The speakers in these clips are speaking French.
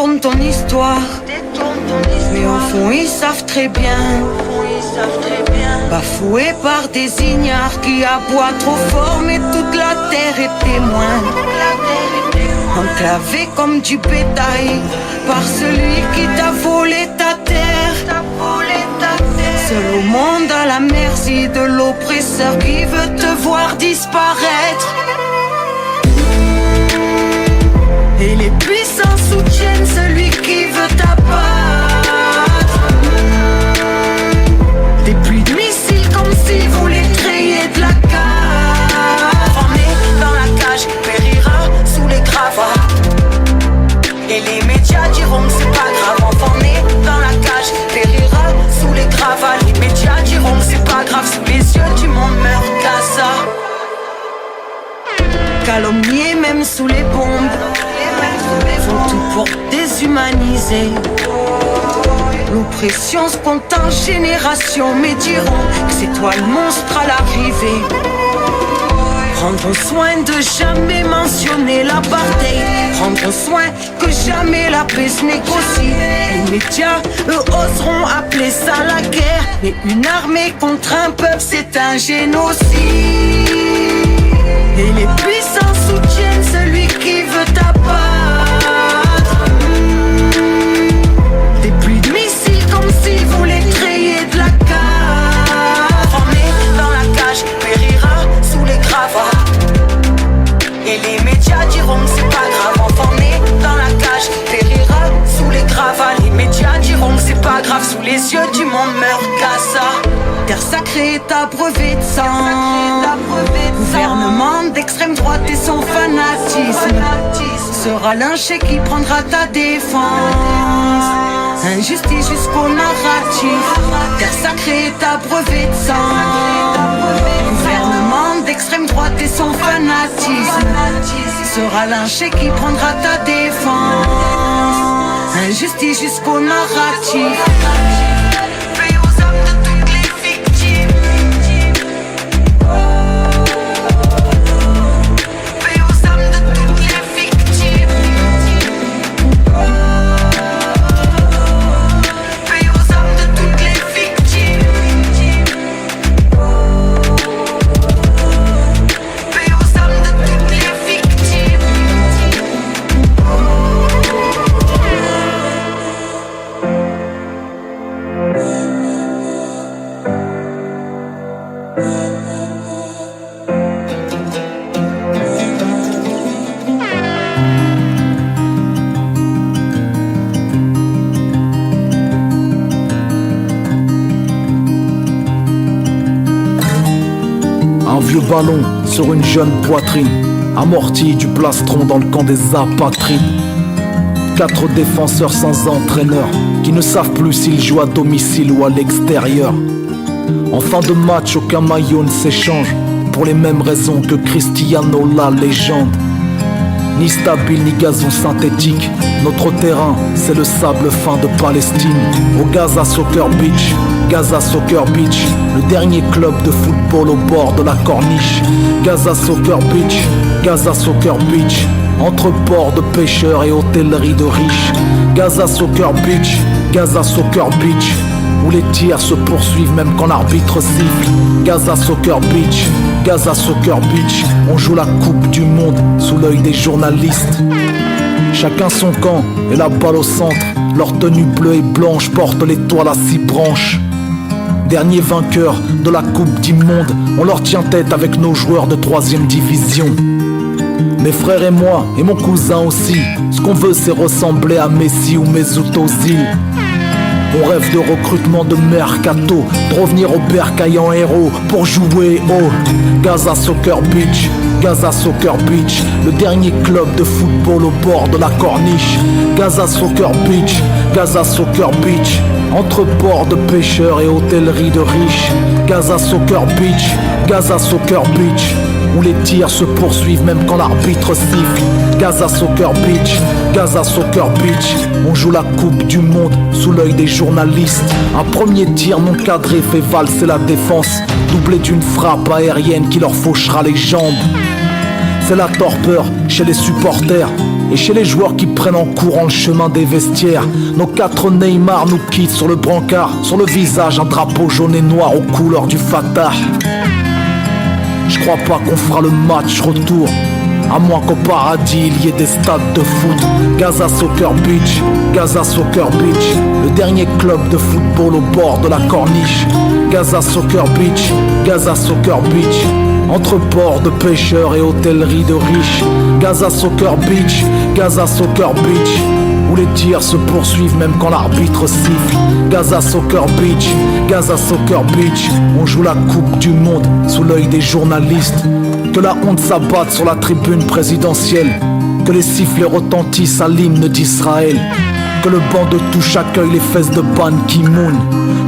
détournent ton histoire. Mais au fond ils savent très bien, bafoués par des ignares qui aboient trop fort, mais toute la terre est témoin. Enclavé comme du bétail par celui qui t'a volé ta terre. Seul au monde à la merci de l'oppresseur qui veut te voir disparaître. Et les puissants soutiennent celui qui veut t'abattre. Des pluies de missiles comme s'ils voulaient créer de la cave. Enfermé dans la cage, périra sous les gravats. Et les médias diront que c'est pas grave. Enfermé dans la cage, périra sous les gravats. Les médias diront que c'est pas grave. Sous les yeux du monde meurt Gaza. Calomniés même sous les bombes, font tout pour déshumaniser. L'oppression se compte en générations, mais diront que c'est toi le monstre à l'arrivée. Prendront soin de jamais mentionner l'apartheid. Prendront soin que jamais la paix se négocie. Les médias, eux, oseront appeler ça la guerre. Mais une armée contre un peuple, c'est un génocide. Et les puissants soutiennent celui qui veut t'abattre. Des pluies de missiles comme s'ils voulaient créer de la cave. Enfermé dans la cage, périra sous les gravats. Et les médias diront que c'est pas grave. Enfermé dans la cage, périra sous les gravats. Les médias diront que c'est pas grave. Sous les yeux du monde meurt Gaza. Terre sacrée est abreuvée de sang. Gouvernement d'extrême droite et son fanatisme sera lynché qui prendra ta défense. Injustice jusqu'au narratif. Terre sacrée est abreuvée de sang. Gouvernement d'extrême droite et son fanatisme sera lynché qui prendra ta défense. Injustice jusqu'au narratif. Ballon sur une jeune poitrine, amorti du plastron dans le camp des apatrides. 4 défenseurs sans entraîneur, qui ne savent plus s'ils jouent à domicile ou à l'extérieur. En fin de match, aucun maillot ne s'échange, pour les mêmes raisons que Cristiano la légende. Ni stable ni gazon synthétique, notre terrain c'est le sable fin de Palestine. Au Gaza Soccer Beach, Gaza Soccer Beach, le dernier club de football au bord de la corniche. Gaza Soccer Beach, Gaza Soccer Beach, entre ports de pêcheurs et hôtellerie de riches. Gaza Soccer Beach, Gaza Soccer Beach, où les tirs se poursuivent même quand l'arbitre siffle. Gaza Soccer Beach, Gaza Soccer Beach, on joue la coupe du monde sous l'œil des journalistes. Chacun son camp et la balle au centre, leur tenue bleue et blanche porte l'étoile à 6 branches. Dernier vainqueur de la coupe du monde, on leur tient tête avec nos joueurs de 3e division. Mes frères et moi, et mon cousin aussi, ce qu'on veut c'est ressembler à Messi ou Mesut Ozil. On rêve de recrutement de mercato, de revenir au bercail en héros pour jouer au Gaza Soccer Beach, Gaza Soccer Beach, le dernier club de football au bord de la corniche. Gaza Soccer Beach, Gaza Soccer Beach, entre ports de pêcheurs et hôtellerie de riches. Gaza Soccer Beach, Gaza Soccer Beach, où les tirs se poursuivent même quand l'arbitre siffle. Gaza Soccer Beach, Gaza Soccer Beach, on joue la coupe du monde sous l'œil des journalistes. Un premier tir non cadré fait valser la défense, doublé d'une frappe aérienne qui leur fauchera les jambes. C'est la torpeur chez les supporters et chez les joueurs qui prennent en courant le chemin des vestiaires. Nos 4 Neymar nous quittent sur le brancard, sur le visage un drapeau jaune et noir aux couleurs du Fatah. Je crois pas qu'on fera le match retour, à moins qu'au paradis il y ait des stades de foot. Gaza Soccer Beach, Gaza Soccer Beach, le dernier club de football au bord de la corniche. Gaza Soccer Beach, Gaza Soccer Beach, entre ports de pêcheurs et hôtelleries de riches. Gaza Soccer Beach, Gaza Soccer Beach, où les tirs se poursuivent même quand l'arbitre siffle. Gaza Soccer Beach, Gaza Soccer Beach, on joue la coupe du monde sous l'œil des journalistes. Que la honte s'abatte sur la tribune présidentielle, que les sifflets retentissent à l'hymne d'Israël, que le banc de touche accueille les fesses de Ban Ki-moon,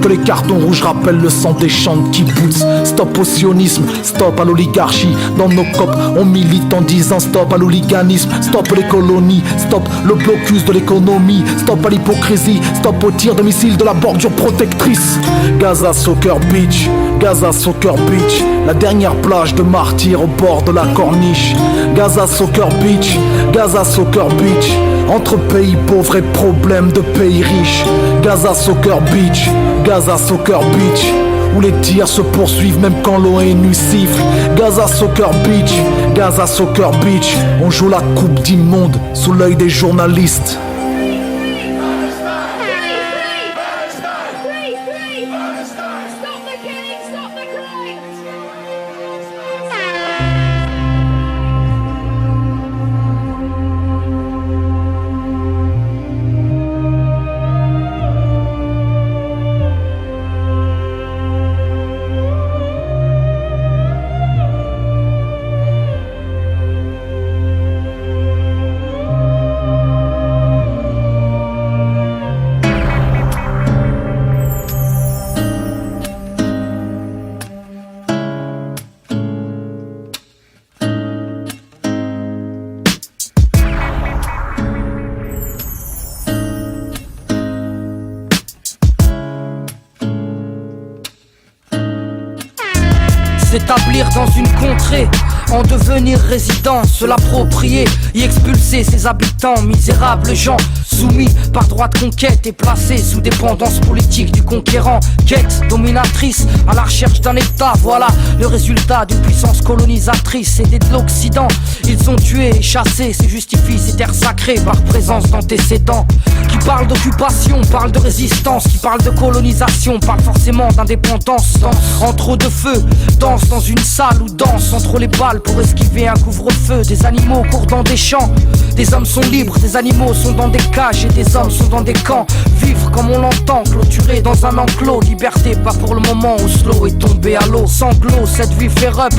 que les cartons rouges rappellent le sang des champs de kibbutz. Stop au sionisme, stop à l'oligarchie. Dans nos copes, on milite en disant stop à l'hooliganisme, stop les colonies, stop le blocus de l'économie, stop à l'hypocrisie, stop au tir de missiles de la bordure protectrice. Gaza Soccer Beach, Gaza Soccer Beach, la dernière plage de martyrs au bord de la corniche. Gaza Soccer Beach, Gaza Soccer Beach, entre pays pauvres et problèmes de pays riches. Gaza Soccer Beach, Gaza Soccer Beach, où les tirs se poursuivent même quand l'ONU siffle. Gaza Soccer Beach, Gaza Soccer Beach, on joue la coupe du monde sous l'œil des journalistes. S'établir dans une contrée, en devenir résident, se l'approprier, y expulser ses habitants, misérables gens, soumis par droit de conquête et placés sous dépendance politique du conquérant. Quête dominatrice à la recherche d'un état, voilà le résultat d'une puissance colonisatrice. Aidés de l'Occident, ils ont tué et chassé, se justifient ces terres sacrées par présence d'antécédents. Qui parle d'occupation, parle de résistance, qui parle de colonisation, parle forcément d'indépendance. Entre deux feux, danse dans une salle ou danse entre les balles pour esquiver un couvre-feu. Des animaux courent dans des champs, des hommes sont libres, des animaux sont dans des cages et des hommes sont dans des camps. Vivre comme on l'entend, clôturé dans un enclos. Liberté pas pour le moment, Oslo est tombé à l'eau. Sanglot, cette vie fait up.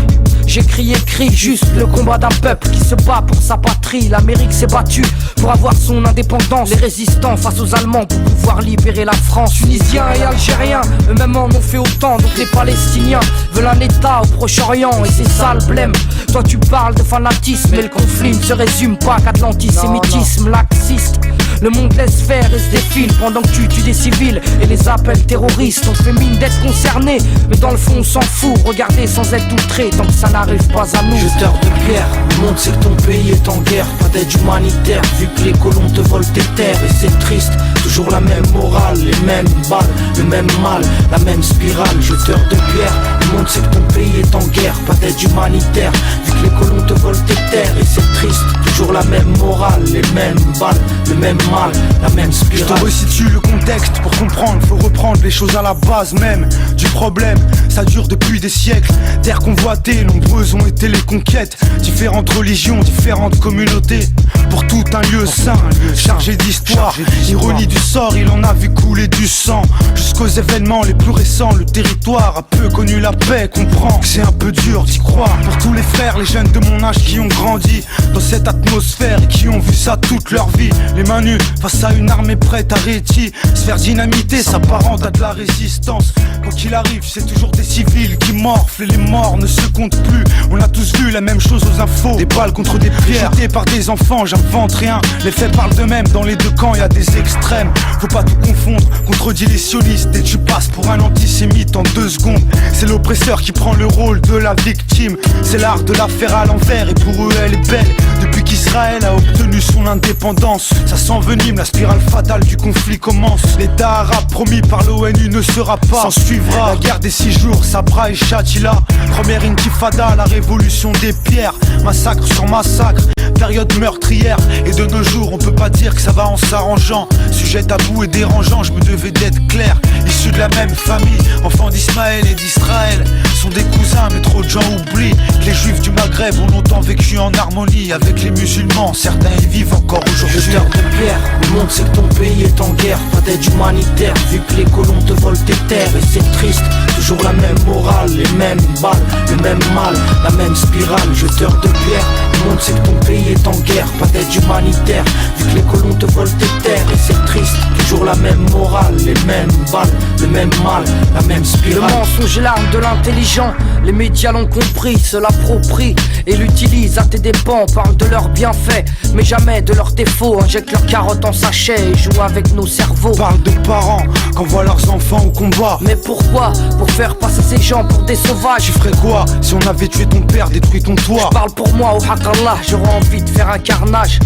J'ai crié cri, juste le combat d'un peuple qui se bat pour sa patrie. L'Amérique s'est battue pour avoir son indépendance. Les résistants face aux Allemands pour pouvoir libérer la France. Tunisiens et Algériens, eux-mêmes en ont fait autant. Donc les Palestiniens veulent un état au Proche-Orient et c'est ça le blême. Toi tu parles de fanatisme et le conflit ne se résume pas qu'à de l'antisémitisme laxiste. Le monde laisse faire et se défile pendant que tu tues des civils et les appels terroristes. On fait mine d'être concerné, mais dans le fond on s'en fout. Regardez sans être outré tant que ça n'arrive pas à nous. Jeteur de pierre, le monde sait que ton pays est en guerre. Pas d'aide humanitaire, vu que les colons te volent tes terres. Et c'est triste, toujours la même morale, les mêmes balles, le même mal, la même spirale. Jeteur de pierre, le monde sait que ton pays est en guerre. Pas d'aide humanitaire, vu que les colons te volent tes terres. Et c'est triste, toujours la même morale, les mêmes balles, le même mal, la même spirale. Je te resitue le contexte pour comprendre. Faut reprendre les choses à la base même du problème. Ça dure depuis des siècles. Terre convoitée, nombreuses ont été les conquêtes. Différentes religions, différentes communautés. Pour tout un lieu saint, chargé d'histoire. Ironie du sort, il en a vu couler du sang. Jusqu'aux événements les plus récents, le territoire a peu connu la paix. Comprends que c'est un peu dur d'y croire. Pour tous les frères, les jeunes de mon âge qui ont grandi dans cette atmosphère et qui ont vu ça toute leur vie. Les mains nues nu face à une armée prête à rhéti. Se faire dynamiter s'apparente à de la résistance. Quoi qu'il arrive, c'est toujours des civils qui morflent et les morts ne se comptent plus. On a tous vu la même chose aux infos, des balles contre des pierres jetées par des enfants, j'invente rien. Les faits parlent d'eux-mêmes, dans les deux camps y a des extrêmes. Faut pas tout confondre, contredis les sionistes et tu passes pour un antisémite en 2 secondes. C'est l'oppresseur qui prend le rôle de la victime. C'est l'art de la faire à l'envers et pour eux elle est belle. Depuis qu'Israël a obtenu son indépendance, ça s'envenime, la spirale fatale du conflit commence. L'état arabe promis par l'ONU ne sera pas. S'en suivra la guerre des 6 jours, Sabra et Shatila. Première intifada, la révolution des pierres. Massacre sur massacre, période meurtrière. Et de nos jours on peut pas dire que ça va en s'arrangeant. Sujet tabou et dérangeant, je me devais d'être clair. Issus de la même famille, enfants d'Ismaël et d'Israël, sont des cousins mais trop de gens oublient que les juifs du Maghreb ont longtemps vécu en harmonie avec les musulmans, certains y vivent encore aujourd'hui. Jeteur de pierre, le monde sait que ton pays est en guerre. Pas d'aide humanitaire, vu que les colons te volent tes terres. Et c'est triste, toujours la même morale, les mêmes balles, le même mal, la même spirale. Jeteur de pierre, le monde sait que ton pays est en guerre. Pas d'aide humanitaire, vu que les colons te volent tes terres. Et c'est triste, toujours la même morale, les mêmes balles, le même mal, la même spirale. Le mensonge est l'arme de l'intelligent. Les médias l'ont compris, se l'approprient et l'utilisent à tes dépens. Parlent de leurs bienfaits, mais jamais de leurs défauts. Injectent leurs carottes en sachet et jouent avec nos cerveaux. Parle de parents qu'envoient leurs enfants au combat. Mais pourquoi? Pour faire passer ces gens pour des sauvages. Tu ferais quoi si on avait tué ton père, détruit ton toit? Je parle pour moi, au Hakallah, j'aurais envie de faire un carnage.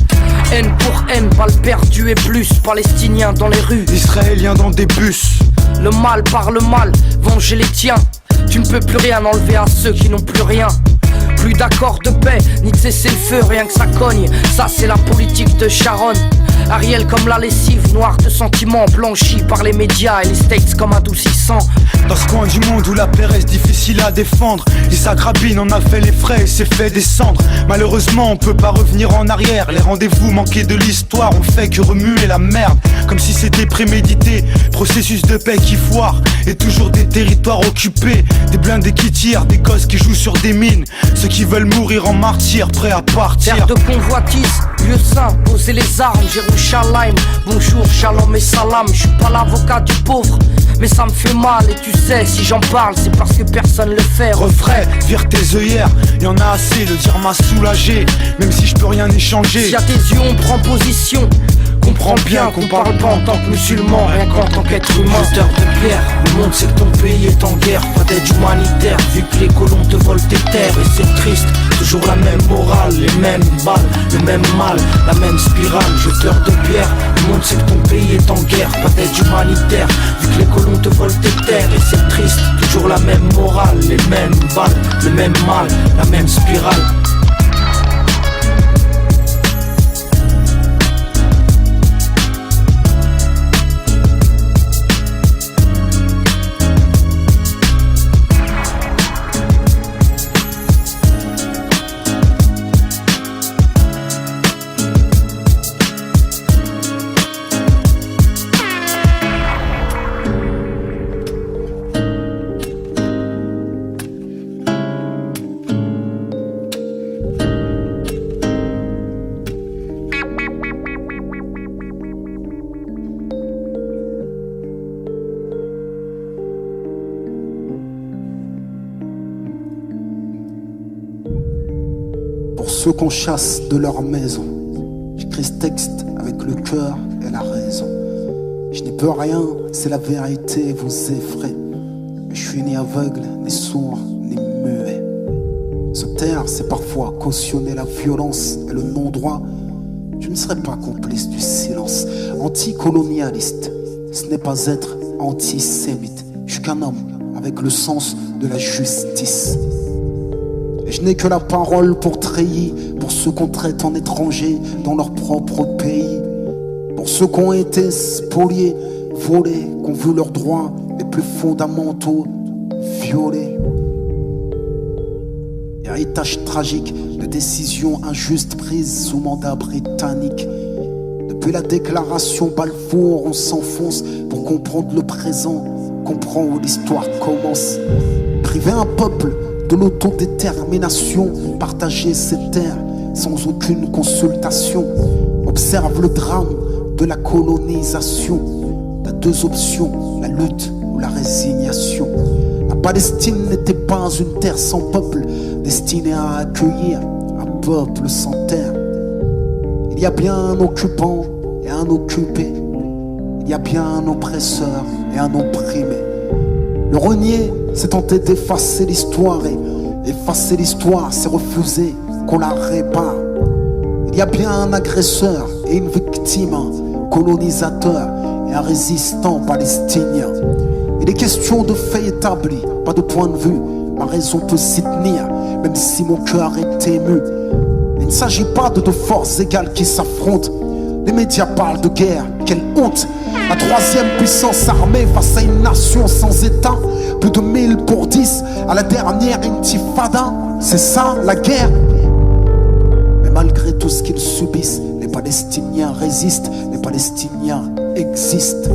Haine pour haine, balles perdues et plus. Palestiniens dans les rues, Israéliens dans des bus. le mal par le mal, venger les tiens. Tu ne peux plus rien enlever à ceux qui n'ont plus rien. Plus d'accord de paix, ni de cesser le feu, rien que ça cogne. Ça c'est la politique de Sharon. Ariel comme la lessive, noire de sentiments, blanchie par les médias et les States comme adoucissant. Dans ce coin du monde où la paix reste difficile à défendre, Issa Rabin en a fait les frais et s'est fait descendre. Malheureusement on peut pas revenir en arrière. Les rendez-vous manqués de l'histoire ont fait que remuer la merde, comme si c'était prémédité. Processus de paix qui foire, et toujours des territoires occupés. Des blindés qui tirent, des gosses qui jouent sur des mines. Ceux qui veulent mourir en martyrs, prêts à partir. Terre de convoitise, lieu saint, poser les armes, Jérusalem. Bonjour, shalom et salam. Je suis pas l'avocat du pauvre, mais ça me fait mal. Et tu sais, si j'en parle, c'est parce que personne le fait. Refrais, vire tes œillères, y'en a assez, le dire m'a soulagé. Même si je peux rien échanger. Si à tes yeux on prend position, comprends bien qu'on parle pas en tant que musulman, rien qu'en tant qu'être humain. Jeteur de pierre, le monde sait que ton pays est en guerre. Pas d'aide humanitaire, vu que les colons te volent tes terres. Et c'est triste, toujours la même morale, les mêmes balles, le même mal, la même spirale. Jeteur de pierre, le monde sait que ton pays est en guerre. Pas d'aide humanitaire, vu que les colons te volent tes terres. Et c'est triste, toujours la même morale, les mêmes balles, le même mal, la même spirale. Ceux qu'on chasse de leur maison. J'écris ce texte avec le cœur et la raison. Je n'y peux rien, c'est la vérité, vous effraie. Mais je suis ni aveugle, ni sourd, ni muet. Se taire, c'est parfois cautionner la violence et le non-droit. Je ne serai pas complice du silence. Anticolonialiste, ce n'est pas être antisémite. Je suis qu'un homme avec le sens de la justice. Et je n'ai que la parole pour treillis, pour ceux qu'on traite en étrangers dans leur propre pays, pour ceux qui ont été spoliés, volés, qui ont vu leurs droits les plus fondamentaux violés. Héritage tragique de décisions injustes prises sous mandat britannique. Depuis la déclaration Balfour, on s'enfonce pour comprendre le présent, comprendre où l'histoire commence. Priver un peuple de l'autodétermination, partager ses terres sans aucune consultation. Observe le drame de la colonisation. T'as deux options, la lutte ou la résignation. La Palestine n'était pas une terre sans peuple, destinée à accueillir un peuple sans terre. Il y a bien un occupant et un occupé. Il y a bien un oppresseur et un opprimé. Le renier, c'est tenter d'effacer l'histoire, et effacer l'histoire, c'est refuser qu'on la répare. Il y a bien un agresseur et une victime, un colonisateur et un résistant palestinien. Il est question de faits établis, pas de point de vue. Ma raison peut s'y tenir, même si mon cœur est ému. Il ne s'agit pas de deux forces égales qui s'affrontent. Les médias parlent de guerre, quelle honte! La troisième puissance armée face à une nation sans état. Plus de 1000 pour 10 à la dernière intifada. C'est ça la guerre. Mais malgré tout ce qu'ils subissent, les Palestiniens résistent, les Palestiniens existent.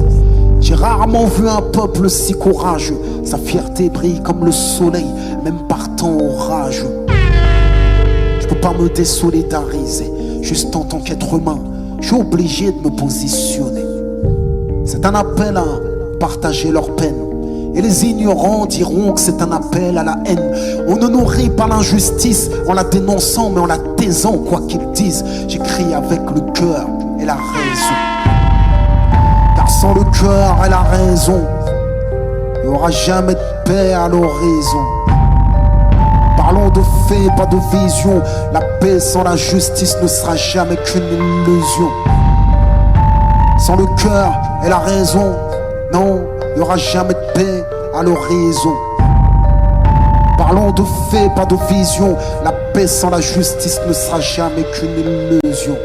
J'ai rarement vu un peuple si courageux. Sa fierté brille comme le soleil, même par temps orageux. Je peux pas me désolidariser, juste en tant qu'être humain, je suis obligé de me positionner. C'est un appel à partager leur peine. Et les ignorants diront que c'est un appel à la haine. On ne nourrit pas l'injustice en la dénonçant, mais en la taisant, quoi qu'ils disent. J'écris avec le cœur et la raison. Car sans le cœur et la raison, il n'y aura jamais de paix à l'horizon. Parlons de faits, pas de vision. La paix sans la justice ne sera jamais qu'une illusion. Sans le cœur et la raison, non, il n'y aura jamais de paix à l'horizon. Parlons de faits, pas de vision. La paix sans la justice ne sera jamais qu'une illusion.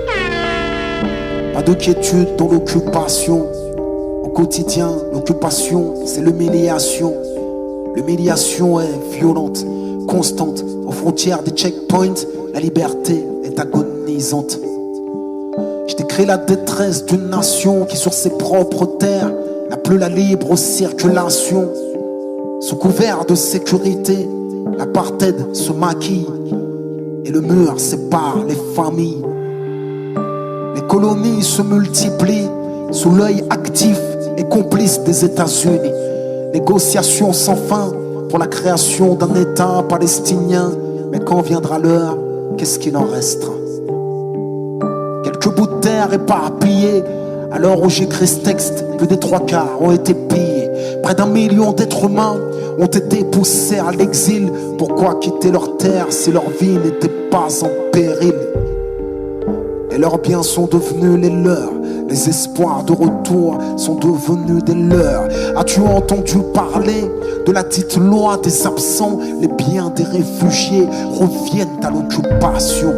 Pas de quiétude dans l'occupation. Au quotidien, l'occupation, c'est l'humiliation. L'humiliation est violente, constante. Aux frontières des checkpoints, la liberté est agonisante. Je décris la détresse d'une nation qui sur ses propres terres n'a plus la libre circulation. Sous couvert de sécurité, l'apartheid se maquille et le mur sépare les familles. Les colonies se multiplient sous l'œil actif et complice des États-Unis. Négociations sans fin pour la création d'un État palestinien. Mais quand viendra l'heure, qu'est-ce qu'il en restera? Quelques bouts de terre éparpillés. À l'heure où j'écris ce texte, plus des 3/4 ont été pillés. Près d'1 million d'êtres humains ont été poussés à l'exil. Pourquoi quitter leur terre si leur vie n'était pas en péril? Et leurs biens sont devenus les leurs. Les espoirs de retour sont devenus des leurs. As-tu entendu parler de la dite loi des absents? Les biens des réfugiés reviennent à l'occupation.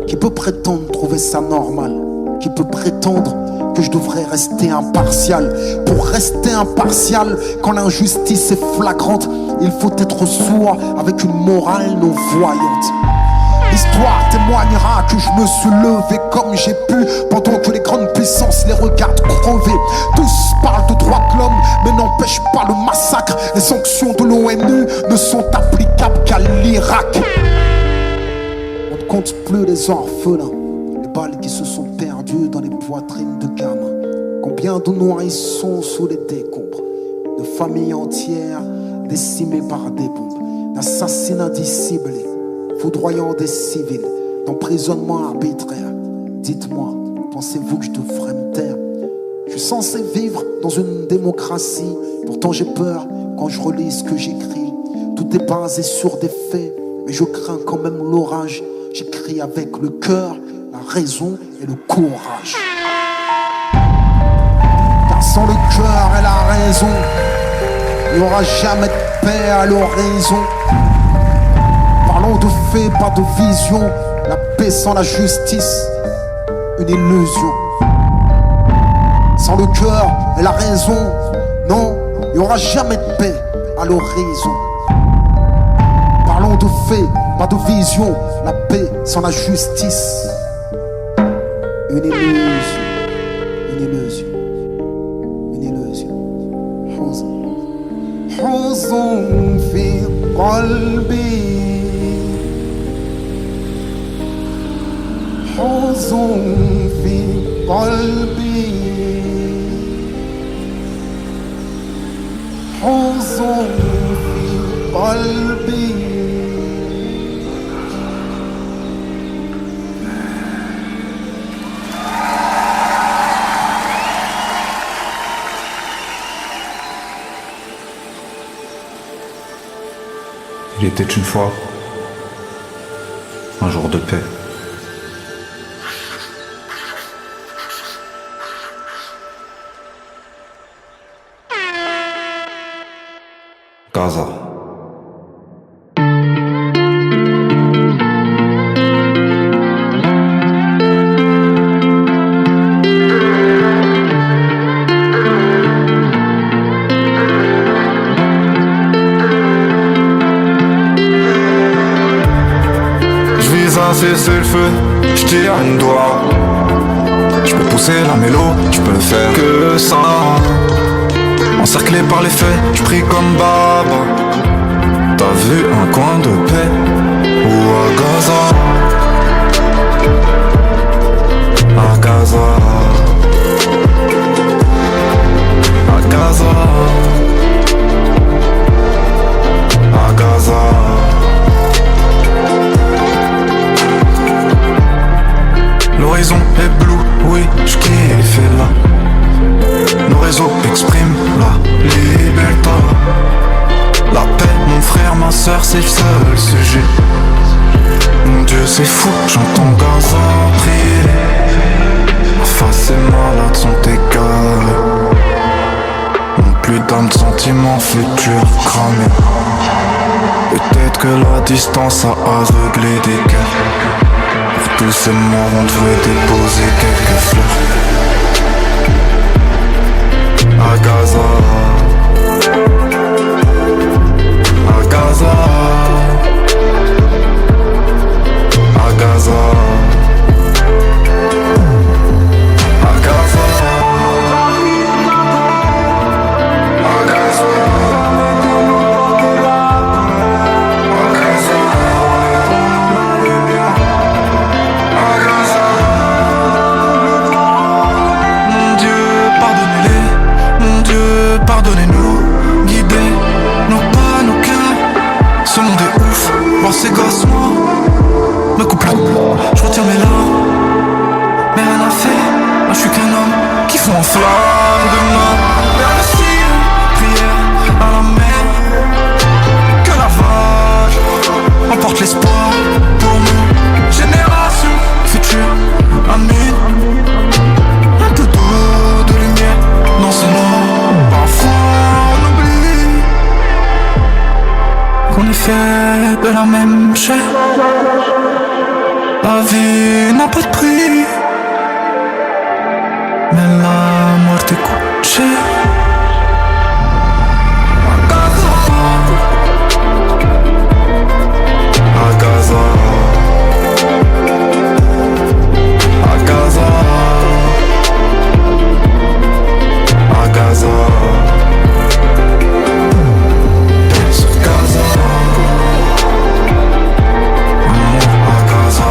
Qui peut prétendre trouver ça normal? Qui peut prétendre que je devrais rester impartial? Pour rester impartial, quand l'injustice est flagrante, il faut être sourd avec une morale non-voyante. L'histoire témoignera que je me suis levé comme j'ai pu, pendant que les grandes puissances les regardent crever. Tous parlent de droits de l'homme, mais n'empêchent pas le massacre. Les sanctions de l'ONU ne sont applicables qu'à l'Irak. On ne compte plus les orphelins, les balles qui se sont perdues dans les poitrines de gamins. Combien de nourrissons sous les décombres, de familles entières décimées par des bombes, d'assassinats dissimulés, foudroyant des civils, d'emprisonnement arbitraire. Dites-moi, pensez-vous que je devrais me taire? Je suis censé vivre dans une démocratie, pourtant j'ai peur quand je relis ce que j'écris. Tout est basé sur des faits, mais je crains quand même l'orage. J'écris avec le cœur, la raison et le courage. Car sans le cœur et la raison, il n'y aura jamais de paix à l'horizon. Parlons de faits, pas de vision. La paix sans la justice, une illusion. Sans le cœur et la raison, non, il n'y aura jamais de paix à l'horizon. Parlons de faits, pas de vision. La paix sans la justice, une illusion. Une illusion. Une illusion. حزن في قلبي حزن في قلبي حزن في قلبي Il était une fois un jour de paix. Gaza. Cesser le feu, je tire une doigt. Je peux pousser la mélo, je peux faire que ça. Encerclé par les faits, je prie comme Baba. T'as vu un coin de paix ou à Gaza? À Gaza. À Gaza. À Gaza. L'horizon est bleu, oui, je kiffe là. Nos réseaux expriment la liberté. La paix, mon frère, ma soeur, c'est le seul sujet. Mon Dieu, c'est fou, j'entends Gaza prier. Ma face est malade, sont égarés. Mon plus d'âme de sentiments futurs cramés. Peut-être que la distance a aveuglé des cœurs. Pour tous ces morts, on devrait déposer quelques fleurs. À Gaza. À Gaza. À Gaza. À Gaza. Pardonnez-nous, guidez nos pas, nos cœurs. Ce monde est ouf, voir ces gosses moi me coupe le bout, je retire mes larmes. Mais rien à faire, moi je suis qu'un homme qui fond en flamme demain. Merci, prière à la mer. Que la vague emporte l'espoir pour nous. Génération future, amis. Un peu d'eau, de lumière dans ce monde. Parfois on oublie qu'on est fait de la même chair. La vie n'a pas de prix, mais la mort te coûte cher. À Gaza. À Gaza. À Gaza. À Gaza. Sur Gaza. Amour à Gaza.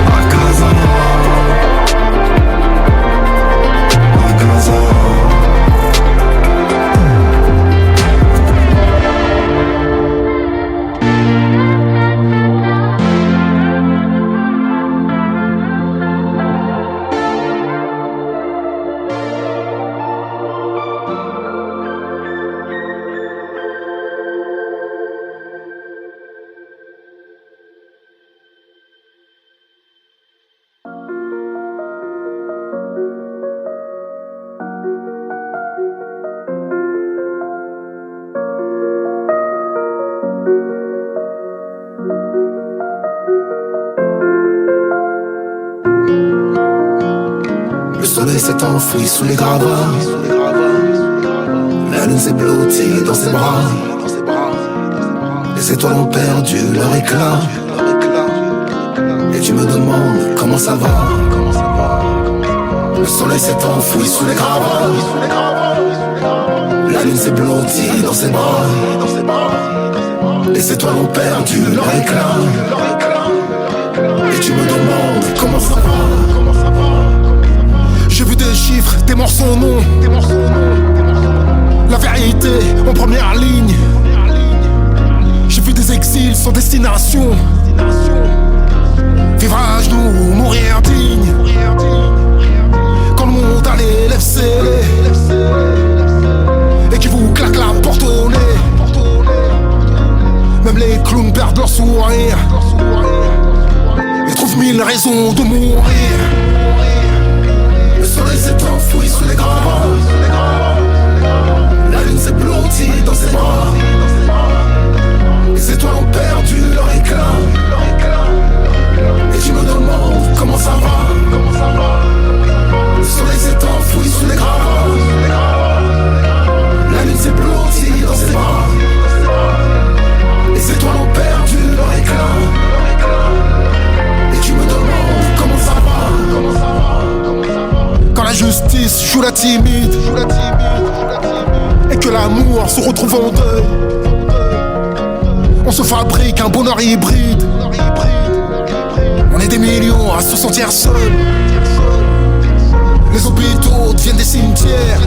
À Gaza. À Gaza. Le soleil s'est enfoui sous les gravats. La lune s'est blottie dans ses bras. Les étoiles ont perdu leur éclat. Et tu me demandes comment ça va. Le soleil s'est enfoui sous les gravats. La lune s'est blottie dans ses bras. Les étoiles ont perdu leur éclat. Et tu me demandes comment ça va. J'ai vu des chiffres, des morts sans nom. La vérité en première ligne. J'ai vu des exils sans destination. Vivre à genoux, mourir digne. Quand le monde a les lèvres scellées et qui vous claque la porte au nez. Même les clowns perdent leur sourire et trouvent 1000 raisons de mourir. Le soleil s'est enfoui sous les gravats. La lune s'est blottie dans ses bras. Les étoiles ont perdu leur éclat. Et tu me demandes comment ça va. Le soleil s'est enfoui sous les gravats. La lune s'est blottie dans ses bras. Les étoiles ont perdu leur éclat. Et tu me demandes comment ça va. Quand la justice joue la timide et que l'amour se retrouve en deuil, on se fabrique un bonheur hybride. On est des millions à se sentir seuls. Les hôpitaux deviennent des cimetières.